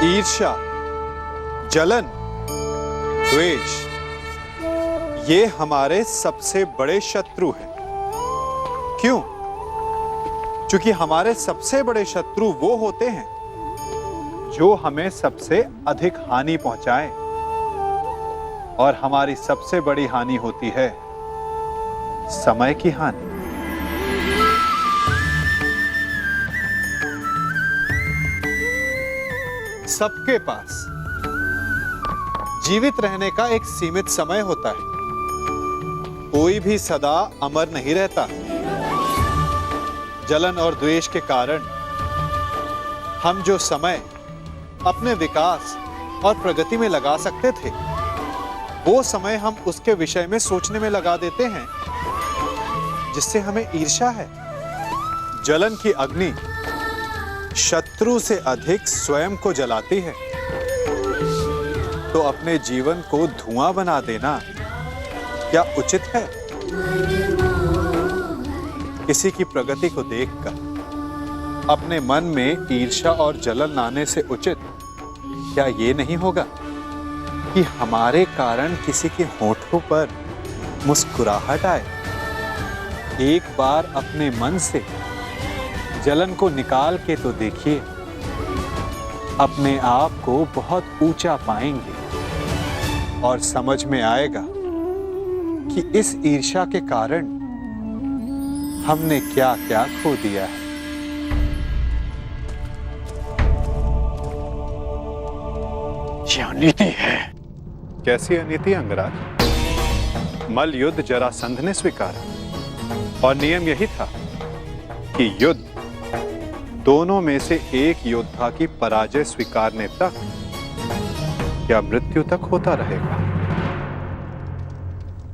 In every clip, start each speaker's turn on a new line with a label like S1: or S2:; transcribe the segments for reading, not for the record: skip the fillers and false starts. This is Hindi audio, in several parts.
S1: ईर्ष्या, जलन, द्वेष, ये हमारे सबसे बड़े शत्रु हैं। क्यों? क्योंकि हमारे सबसे बड़े शत्रु वो होते हैं जो हमें सबसे अधिक हानि पहुंचाए, और हमारी सबसे बड़ी हानि होती है समय की हानि। सबके पास जीवित रहने का एक सीमित समय होता है। कोई भी सदा अमर नहीं रहता। जलन और द्वेष के कारण हम जो समय अपने विकास और प्रगति में लगा सकते थे, वो समय हम उसके विषय में सोचने में लगा देते हैं जिससे हमें ईर्ष्या है। जलन की अग्नि शत्रु से अधिक स्वयं को जलाती है, तो अपने जीवन को धुआं बना देना क्या उचित है? किसी की प्रगति को देखकर अपने मन में ईर्ष्या और जलन आने से उचित क्या ये नहीं होगा कि हमारे कारण किसी के होठों पर मुस्कुराहट आए? एक बार अपने मन से जलन को निकाल के तो देखिए, अपने आप को बहुत ऊंचा पाएंगे और समझ में आएगा कि इस ईर्ष्या के कारण हमने क्या क्या खो दिया है।
S2: ये अनीति है।
S1: कैसी अनीति अंगराज? मल्ल युद्ध जरासंध ने स्वीकारा, और नियम यही था कि युद्ध दोनों में से एक योद्धा की पराजय स्वीकारने तक या मृत्यु तक होता रहेगा।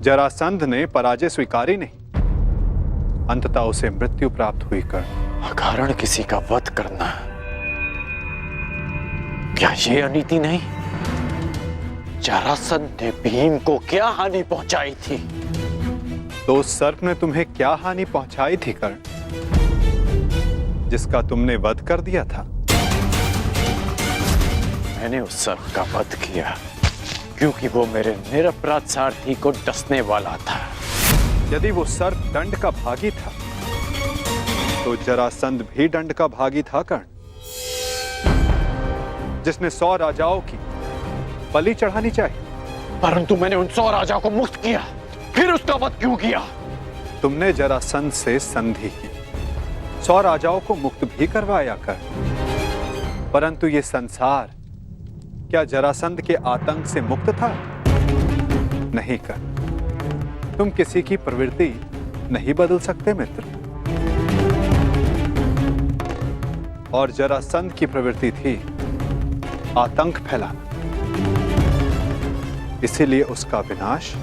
S1: जरासंध ने पराजय स्वीकारी नहीं, अंततः उसे मृत्यु प्राप्त हुई।
S2: अकारण किसी का वध करना, क्या ये अनीति नहीं? जरासंध ने भीम को क्या हानि पहुंचाई थी?
S1: तो उस सर्प ने तुम्हें क्या हानि पहुंचाई थी कर्ण, जिसका तुमने वध कर दिया था?
S2: मैंने उस सर्प का वध किया क्योंकि वो मेरे निरपराध सारथी को डसने वाला था।
S1: यदि वो सर्प दंड का भागी था, तो जरासंध भी दंड का भागी था कर्ण, जिसने 100 राजाओं की बलि चढ़ानी चाहिए।
S2: परंतु मैंने उन 100 राजाओं को मुक्त किया, फिर उसका वध क्यों किया?
S1: तुमने जरासंध से संधि की, 100 राजाओं को मुक्त भी करवाया कर, परंतु ये संसार क्या जरासंध के आतंक से मुक्त था? नहीं कर। तुम किसी की प्रवृत्ति नहीं बदल सकते मित्र, और जरासंध की प्रवृत्ति थी आतंक फैलाना, इसीलिए उसका विनाश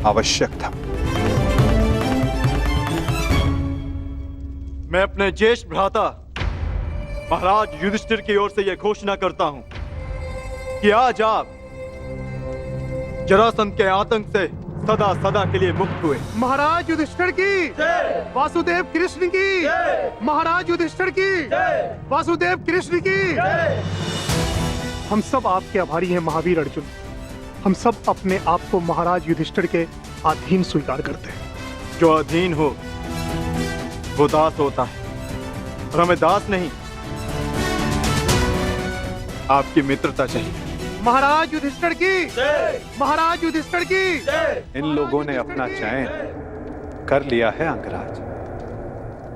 S1: आवश्यक था।
S3: मैं अपने ज्येष्ठ भ्राता महाराज युधिष्ठिर की ओर से यह घोषणा करता हूं कि आज आप जरासंध के आतंक से सदा सदा के लिए मुक्त हुए।
S4: महाराज युधिष्ठिर की जय, वासुदेव कृष्ण की जय, महाराज युधिष्ठिर की जय, वासुदेव कृष्ण की जय। हम सब आपके आभारी हैं महावीर अर्जुन। हम सब अपने आप को महाराज युधिष्ठिर के अधीन स्वीकार करते हैं।
S3: जो अधीन हो वो दास होता है, और हमें दास नहीं, आपकी मित्रता चाहिए।
S4: महाराज युधिष्ठिर की जय, महाराज युधिष्ठिर की जय।
S1: इन लोगों ने अपना चयन कर लिया है अंगराज,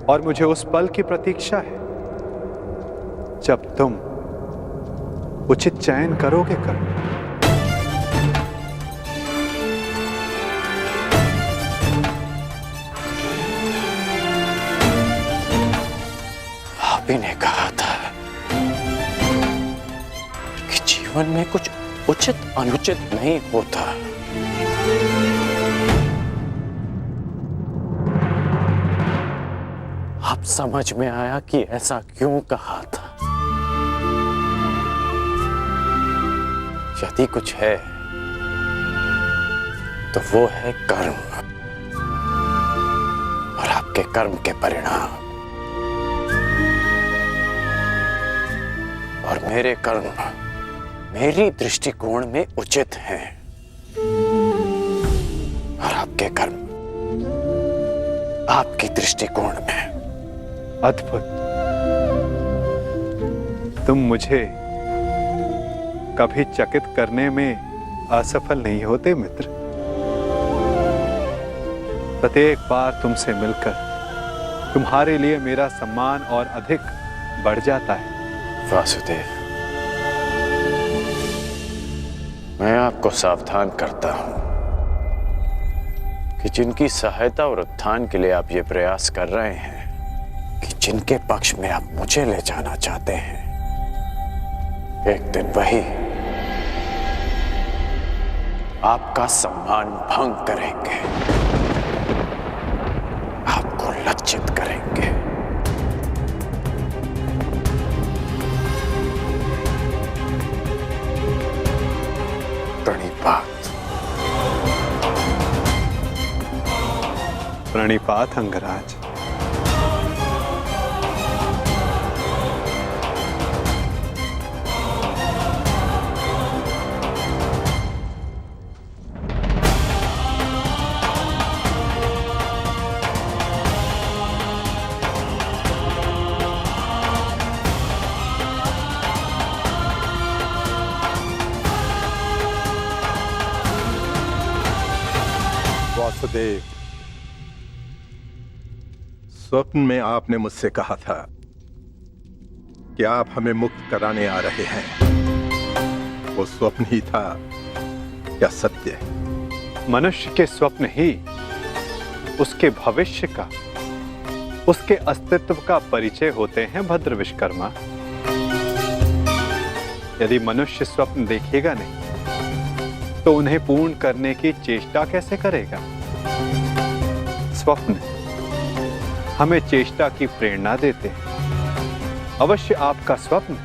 S1: और मुझे उस पल की प्रतीक्षा है जब तुम उचित चयन करोगे कर।
S2: आप ही ने कहा था कि जीवन में कुछ उचित अनुचित नहीं होता। अब समझ में आया कि ऐसा क्यों कहा था। यदि कुछ है तो वो है कर्म, और आपके कर्म के परिणाम। और मेरे कर्म मेरी दृष्टिकोण में उचित हैं और आपके कर्म आपकी दृष्टिकोण में
S1: अद्भुत। तुम मुझे कभी चकित करने में असफल नहीं होते मित्र। प्रत्येक बार तुमसे मिलकर तुम्हारे लिए मेरा सम्मान और अधिक बढ़ जाता है।
S2: वासुदेव, मैं आपको सावधान करता हूं कि जिनकी सहायता और उत्थान के लिए आप ये प्रयास कर रहे हैं, कि जिनके पक्ष में आप मुझे ले जाना चाहते हैं, एक दिन वही आपका सम्मान भंग करेंगे, आपको लज्जित करेंगे। प्रणिपात।
S1: प्रणिपात अंगराज।
S5: वासुदेव, स्वप्न में आपने मुझसे कहा था कि आप हमें मुक्त कराने आ रहे हैं। वो स्वप्न ही था या सत्य?
S1: मनुष्य के स्वप्न ही उसके भविष्य का, उसके अस्तित्व का परिचय होते हैं भद्र विश्वकर्मा। यदि मनुष्य स्वप्न देखेगा नहीं तो उन्हें पूर्ण करने की चेष्टा कैसे करेगा? स्वप्न हमें चेष्टा की प्रेरणा देते हैं। अवश्य आपका स्वप्न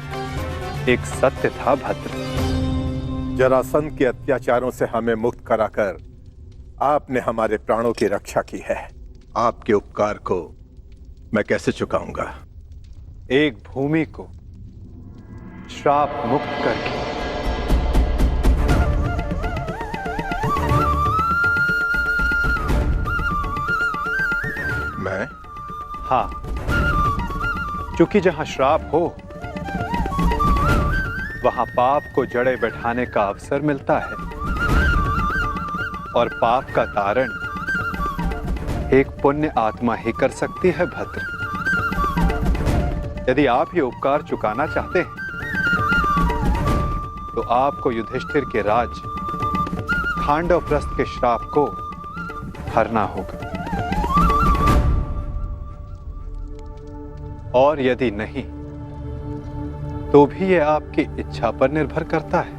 S1: एक सत्य था भद्र।
S5: जरासंध के अत्याचारों से हमें मुक्त कराकर आपने हमारे प्राणों की रक्षा की है। आपके उपकार को मैं कैसे चुकाऊंगा?
S1: एक भूमि को श्राप मुक्त करके
S5: मैं?
S1: हाँ, क्योंकि जहां श्राप हो वहां पाप को जड़े बैठाने का अवसर मिलता है और पाप का तारण एक पुण्य आत्मा ही कर सकती है भद्र। यदि आप ये उपकार चुकाना चाहते हैं तो आपको युधिष्ठिर के राज खांडवप्रस्थ के श्राप को हरना होगा, और यदि नहीं तो भी यह आपकी इच्छा पर निर्भर करता है।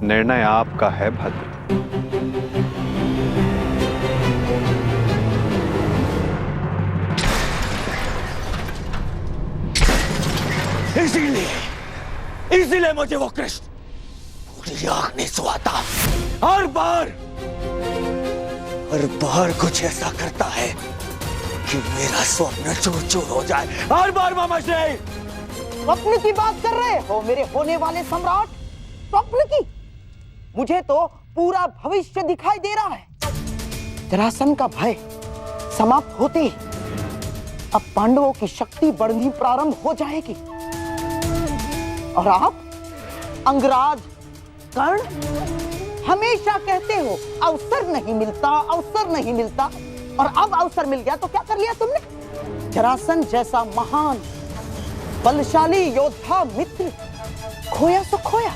S1: निर्णय आपका है भद्र।
S2: इसीलिए मुझे वो कृष्ण पूरी आंख नहीं सुहाता। हर बार कुछ ऐसा करता है कि मेरा स्वप्न चूर चूर हो जाए। हर बार मामा श्री।
S6: स्वप्न की बात कर रहे हो मेरे होने वाले सम्राट? स्वप्न की? मुझे तो पूरा भविष्य दिखाई दे रहा है। जरासंध का भय समाप्त होते ही अब पांडवों की शक्ति बढ़नी प्रारंभ हो जाएगी और आप अंगराज कर्ण हमेशा कहते हो अवसर नहीं मिलता, अवसर नहीं मिलता, और अब अवसर मिल गया तो क्या कर लिया तुमने? जरासंध जैसा महान बलशाली योद्धा मित्र खोया सो खोया,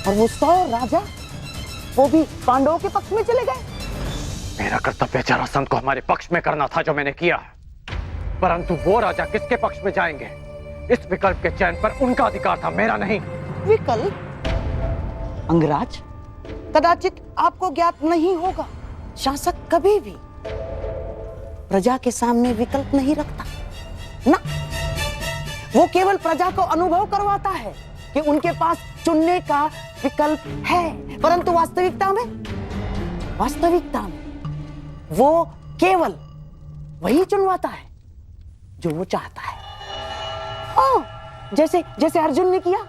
S6: और वो 100 राजा वो भी पांडवों के पक्ष में चले गए।
S2: मेरा कर्तव्य जरासंध को हमारे पक्ष में करना था जो मैंने किया, परंतु वो राजा किसके पक्ष में जाएंगे इस विकल्प के चयन पर उनका अधिकार था, मेरा नहीं।
S6: विकल्प? अंगराज, कदाचित आपको ज्ञात नहीं होगा, शासक कभी भी प्रजा के सामने विकल्प नहीं रखता ना। वो केवल प्रजा को अनुभव करवाता है कि उनके पास चुनने का विकल्प है, परंतु वास्तविकता में वो केवल वही चुनवाता है जो वो चाहता है। जैसे जैसे अर्जुन ने किया।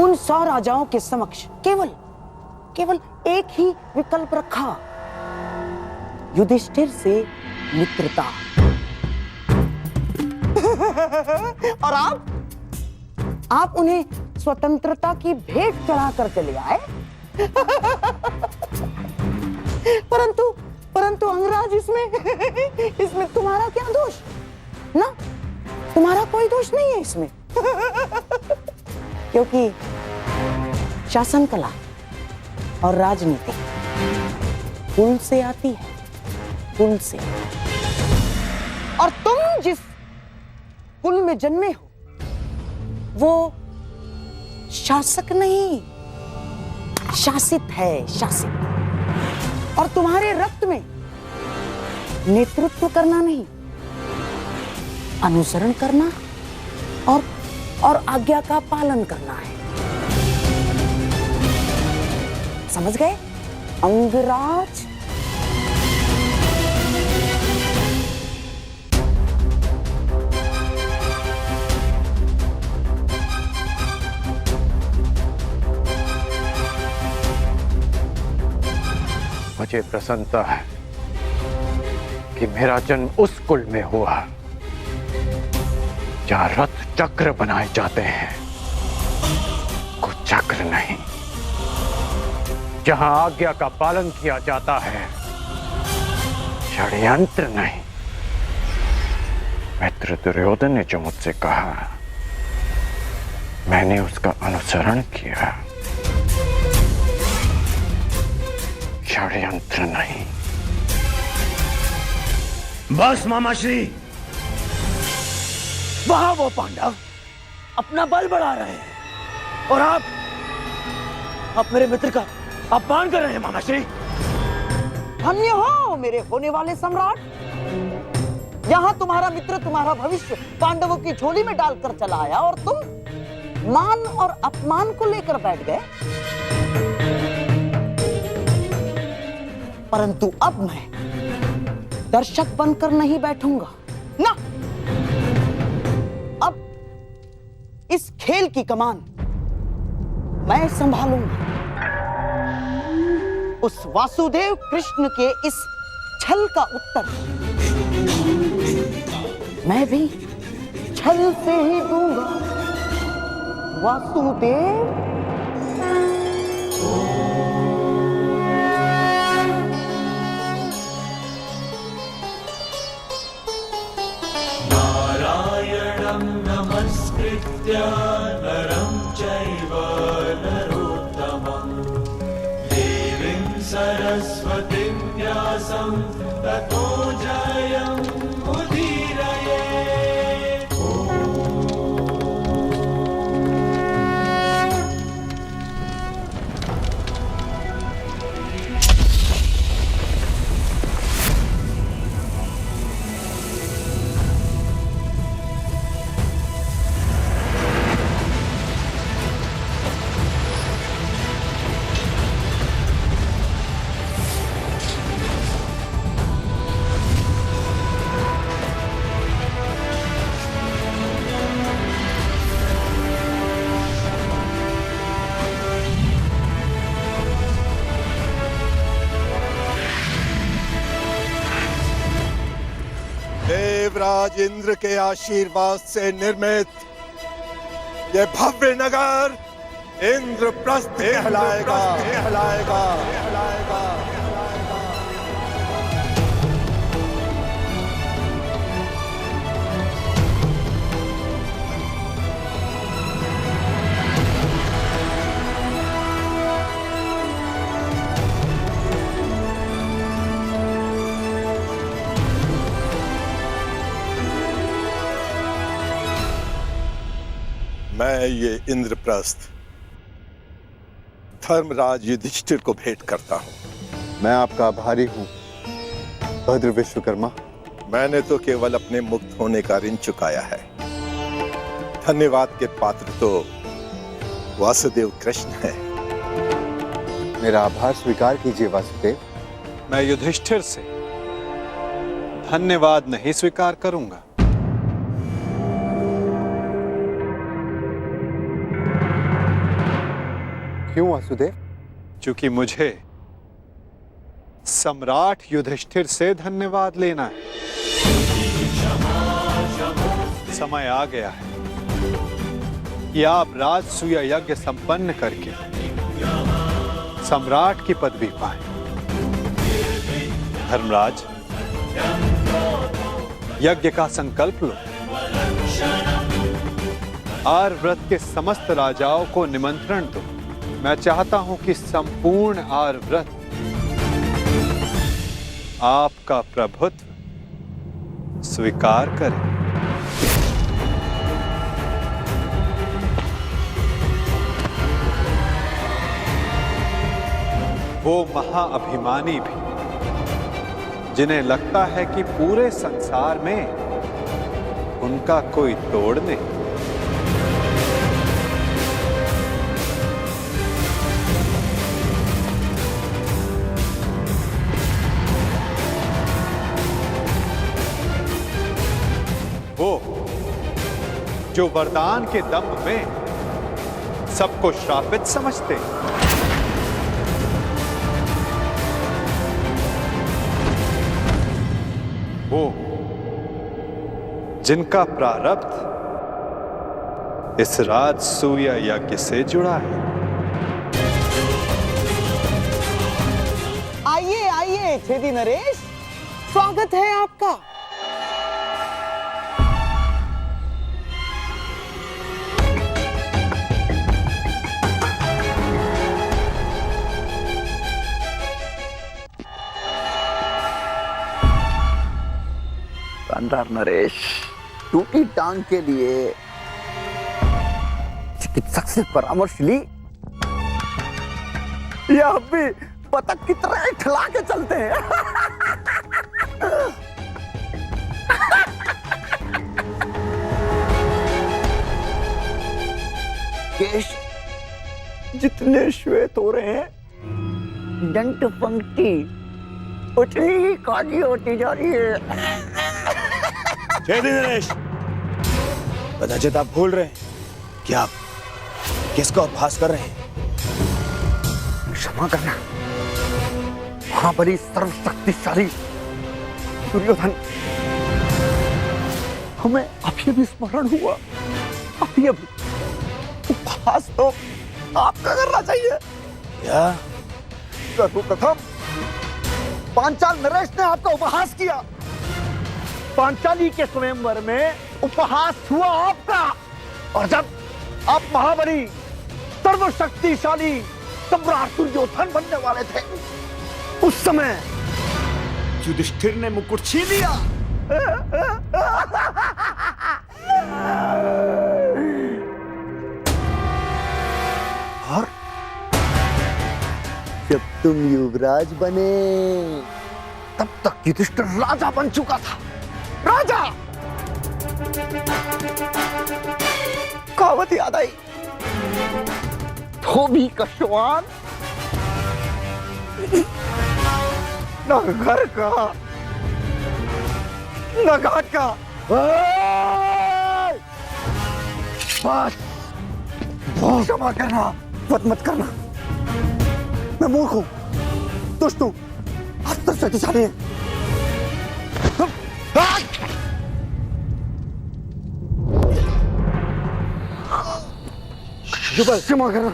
S6: उन 100 राजाओं के समक्ष केवल एक ही विकल्प रखा, युधिष्ठिर से मित्रता। और आप उन्हें स्वतंत्रता की भेंट चढ़ाकर चले आए। परंतु अंगराज, इसमें तुम्हारा क्या दोष? ना, तुम्हारा कोई दोष नहीं है इसमें। क्योंकि शासन कला और राजनीति कुल से आती है, कुल से। और तुम जिस कुल में जन्मे हो वो शासक नहीं, शासित है, शासित। और तुम्हारे रक्त में नेतृत्व करना नहीं, अनुसरण करना और आज्ञा का पालन करना है। समझ गए अंगराज?
S2: मुझे प्रसन्नता है कि मेरा जन्म उस कुल में हुआ जहां रथ चक्र बनाए जाते हैं, कुचक्र नहीं। जहां आज्ञा का पालन किया जाता है, षड्यंत्र नहीं। मित्र दुर्योधन ने जो मुझसे कहा, मैंने उसका अनुसरण किया, षड्यंत्र नहीं।
S7: बस मामाश्री, वहां वो पांडव अपना बल बढ़ा रहे हैं और आप मेरे मित्र का अपमान कर रहे हैं मामाश्री।
S6: धन्य हो मेरे होने वाले सम्राट। यहां तुम्हारा मित्र तुम्हारा भविष्य पांडवों की झोली में डालकर चला आया और तुम मान और अपमान को लेकर बैठ गए। परंतु अब मैं दर्शक बनकर नहीं बैठूंगा ना। अब इस खेल की कमान मैं संभालूंगा। उस वासुदेव कृष्ण के इस छल का उत्तर मैं भी छल से ही दूंगा। वासुदेव,
S8: नरं चैव नरोत्तमं देवीं सरस्वतीं व्यासं ततो जयम् उदीरये।
S5: देवराज इंद्र के आशीर्वाद से निर्मित ये भव्य नगर इंद्रप्रस्थ कहलाएगा। मैं ये इंद्रप्रस्थ धर्मराज युधिष्ठिर को भेंट करता हूं।
S1: मैं आपका आभारी हूं भद्र विश्वकर्मा।
S5: मैंने तो केवल अपने मुक्त होने का ऋण चुकाया है। धन्यवाद के पात्र तो वासुदेव कृष्ण है।
S1: मेरा आभार स्वीकार कीजिए वासुदेव।
S3: मैं युधिष्ठिर से धन्यवाद नहीं स्वीकार करूंगा।
S1: क्यों वासुदेव? क्योंकि मुझे सम्राट युधिष्ठिर से धन्यवाद लेना है। समय आ गया है कि आप राजसूय यज्ञ संपन्न करके सम्राट की पदवी पाएं। धर्मराज, यज्ञ का संकल्प लो। आर्यव्रत के समस्त राजाओं को निमंत्रण दो। मैं चाहता हूं कि संपूर्ण आर्यव्रत आपका प्रभुत्व स्वीकार करे। वो महाअभिमानी भी जिन्हें लगता है कि पूरे संसार में उनका कोई तोड़ नहीं, वो जो वरदान के दम में सबको श्रापित समझते हैं, वो जिनका प्रारब्ध इस राजसूय यज्ञ से जुड़ा है।
S6: आइए आइए छेदी नरेश, स्वागत है आपका।
S9: शानदार नरेश, टूटी टांग के लिए चिकित्सक से परामर्श ली या अब भी पतंग की तरह ठला के चलते हैं? केश जितने श्वेत हो रहे हैं, दंत पंक्ति उतनी ही काली होती जा रही है।
S7: छेदी नरेश, कदाचित आप भूल रहे हैं कि आप किसका उपहास कर रहे हैं।
S9: क्षमा करना महाबली सर्वशक्तिशाली दुर्योधन, हमें अभी भी स्मरण हुआ। अभी उपहास तो आपका करना चाहिए।
S7: क्या?
S9: सर्वप्रथम पांचाल नरेश ने आपका उपहास किया। पांचाली के स्वयंवर में उपहास हुआ आपका, और जब आप महाबली सर्वशक्तिशाली सम्राट दुर्योधन बनने वाले थे, उस समय युधिष्ठिर ने मुकुट छीन लिया। और जब तुम युवराज बने, तब तक युधिष्ठिर राजा बन चुका था। राजा! कहावत याद आई, धोबी का श्वान न घर का न घाट का। बस क्षमा करना, मत करना। मैं मूर्ख हूं, दुष्ट हूं, शक्तिशाली है। क्षमा करना।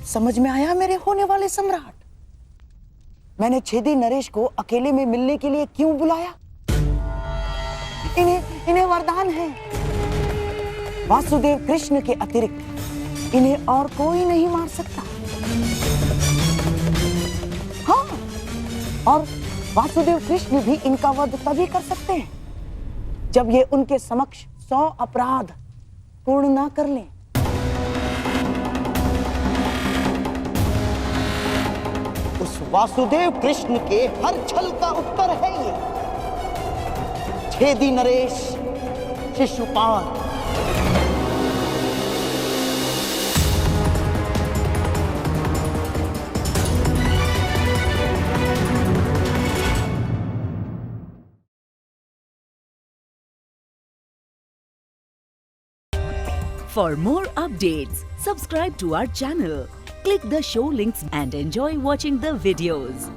S6: समझ में आया मेरे होने वाले सम्राट? मैंने छेदी नरेश को अकेले में मिलने के लिए क्यों बुलाया? इन्हें वरदान है। वासुदेव कृष्ण के अतिरिक्त इन्हें और कोई नहीं मार सकता। और वासुदेव कृष्ण भी इनका वध तभी कर सकते हैं जब ये उनके समक्ष 100 अपराध पूर्ण ना कर लें। उस वासुदेव कृष्ण के हर छल का उत्तर है ये। Chhedi Naresh Shishupal.
S10: For more updates, subscribe to our channel, click the show links and enjoy watching the videos.